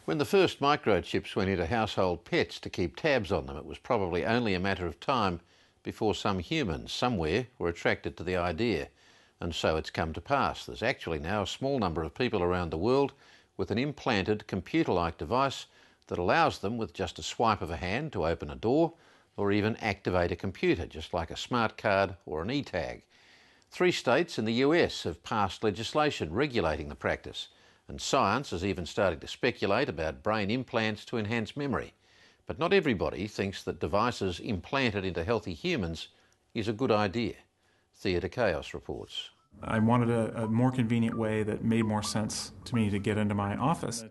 When the first microchips went into household pets to keep tabs on them, it was probably only a matter of time before some humans somewhere were attracted to the idea. And so it's come to pass. There's actually now a small number of people around the world with an implanted computer-like device that allows them, with just a swipe of a hand, to open a door or even activate a computer, just like a smart card or an e-tag. 3 states in the US have passed legislation regulating the practice, and science is even starting to speculate about brain implants to enhance memory. But not everybody thinks that devices implanted into healthy humans is a good idea. Theatre Chaos reports. I wanted a more convenient way that made more sense to me to get into my office.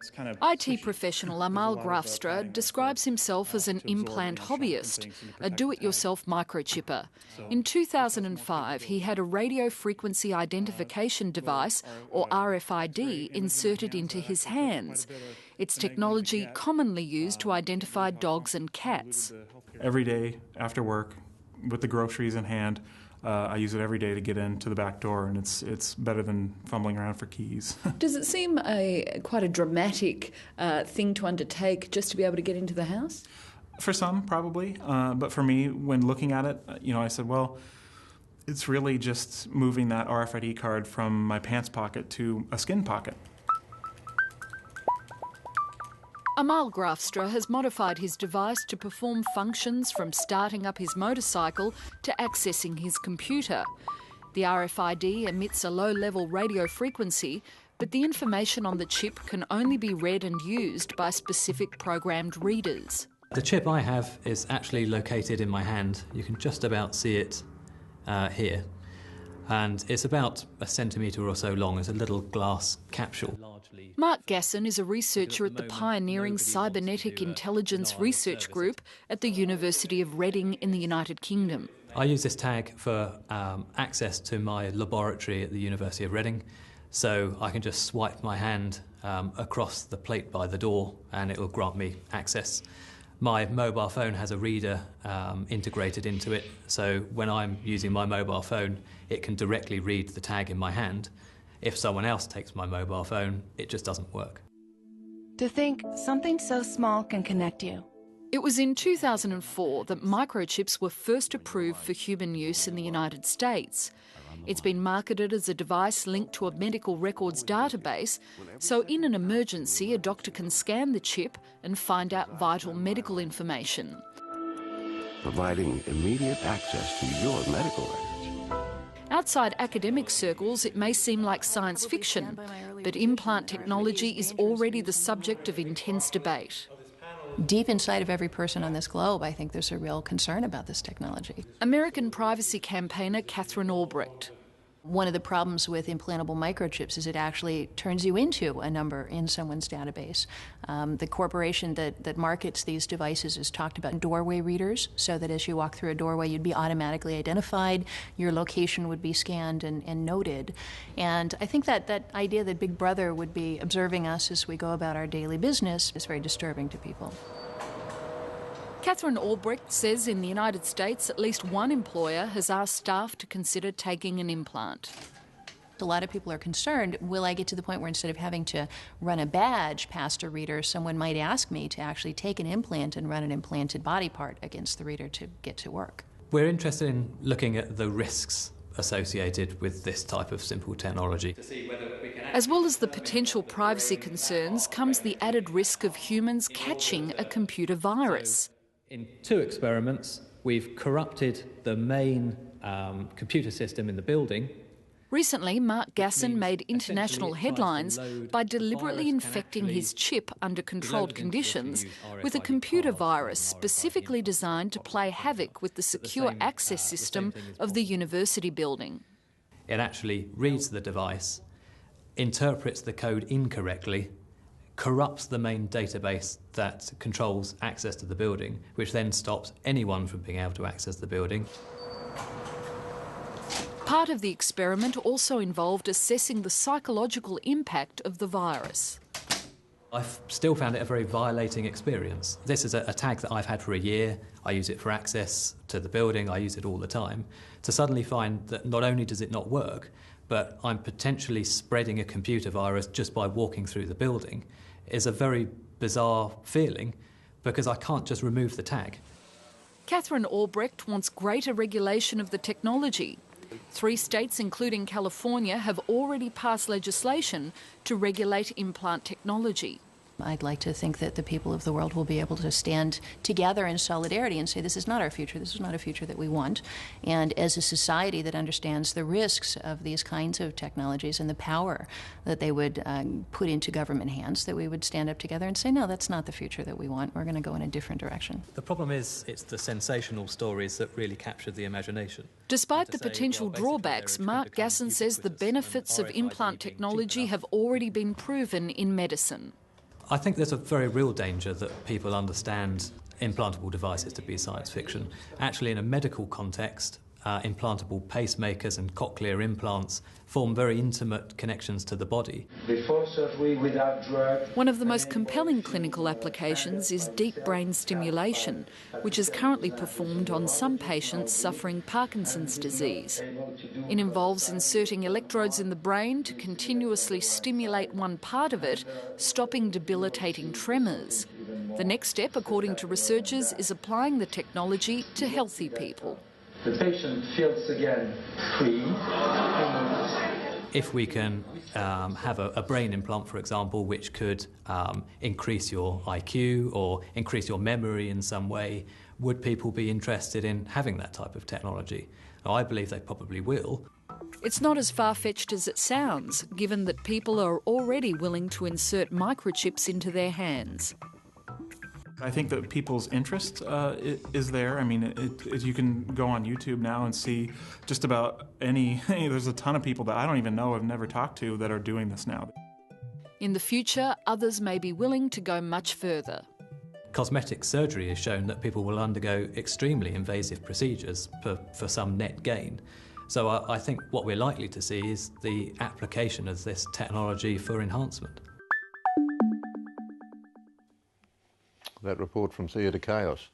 IT professional Amal Grafstra describes himself as an implant hobbyist, a do-it-yourself microchipper. In 2005, he had a radio frequency identification device, or RFID, inserted into his hands. It's technology commonly used to identify dogs and cats. Every day after work, with the groceries in hand, I use it every day to get into the back door, and it's better than fumbling around for keys. Does it seem quite a dramatic thing to undertake just to be able to get into the house? For some, probably. But for me, when looking at it, I said, well, it's really just moving that RFID card from my pants pocket to a skin pocket. Amal Grafstra has modified his device to perform functions from starting up his motorcycle to accessing his computer. The RFID emits a low-level radio frequency, but the information on the chip can only be read and used by specific programmed readers. The chip I have is actually located in my hand. You can just about see it here. And it's about a centimetre or so long. It's a little glass capsule. Mark Gasson is a researcher at the pioneering Cybernetic Intelligence Research Group at the University of Reading in the United Kingdom. I use this tag for access to my laboratory at the University of Reading, so I can just swipe my hand across the plate by the door and it will grant me access. My mobile phone has a reader integrated into it, so when I'm using my mobile phone, it can directly read the tag in my hand. If someone else takes my mobile phone, it just doesn't work. To think something so small can connect you. It was in 2004 that microchips were first approved for human use in the United States. It's been marketed as a device linked to a medical records database, so in an emergency, a doctor can scan the chip and find out vital medical information. Providing immediate access to your medical records. Outside academic circles, it may seem like science fiction, but implant technology is already the subject of intense debate. Deep inside of every person on this globe, I think there's a real concern about this technology. American privacy campaigner Katherine Albrecht. One of the problems with implantable microchips is it actually turns you into a number in someone's database. The corporation that markets these devices has talked about doorway readers, so that as you walk through a doorway, you'd be automatically identified, your location would be scanned and noted. And I think that idea that Big Brother would be observing us as we go about our daily business is very disturbing to people. Katherine Albrecht says in the United States, at least one employer has asked staff to consider taking an implant. A lot of people are concerned, will I get to the point where instead of having to run a badge past a reader, someone might ask me to actually take an implant and run an implanted body part against the reader to get to work. We're interested in looking at the risks associated with this type of simple technology. As well as the potential privacy concerns comes the added risk of humans catching a computer virus. In 2 experiments, we've corrupted the main computer system in the building. Recently, Mark Gasson made international headlines by deliberately infecting his chip under controlled conditions with a computer virus specifically designed to play havoc with the secure access system of the university building. It actually reads the device, interprets the code incorrectly, corrupts the main database that controls access to the building, which then stops anyone from being able to access the building. Part of the experiment also involved assessing the psychological impact of the virus. I've still found it a very violating experience. This is a tag that I've had for a year. I use it for access to the building. I use it all the time. To suddenly find that not only does it not work, but I'm potentially spreading a computer virus just by walking through the building is a very bizarre feeling because I can't just remove the tag. Katherine Albrecht wants greater regulation of the technology. 3 states, including California, have already passed legislation to regulate implant technology. I'd like to think that the people of the world will be able to stand together in solidarity and say, this is not our future, this is not a future that we want. And as a society that understands the risks of these kinds of technologies and the power that they would put into government hands, that we would stand up together and say, no, that's not the future that we want. We're going to go in a different direction. The problem is it's the sensational stories that really capture the imagination. Despite the potential drawbacks, Mark Gasson says the benefits of implant technology have already been proven in medicine. I think there's a very real danger that people understand implantable devices to be science fiction. Actually, in a medical context, implantable pacemakers and cochlear implants form very intimate connections to the body. Before surgery, without drug. One of the most compelling clinical applications is deep brain stimulation, which is currently performed on some patients suffering Parkinson's disease. It involves inserting electrodes in the brain to continuously stimulate one part of it, stopping debilitating tremors. The next step, according to researchers, is applying the technology to healthy people. The patient feels again free. If we can have a brain implant, for example, which could increase your IQ or increase your memory in some way, would people be interested in having that type of technology? I believe they probably will. It's not as far-fetched as it sounds, given that people are already willing to insert microchips into their hands. I think that people's interest is there. I mean, you can go on YouTube now and see just about any... There's a ton of people that I don't even know, I've never talked to, that are doing this now. In the future, others may be willing to go much further. Cosmetic surgery has shown that people will undergo extremely invasive procedures for some net gain. So I think what we're likely to see is the application of this technology for enhancement. That report from Theatre Chaos.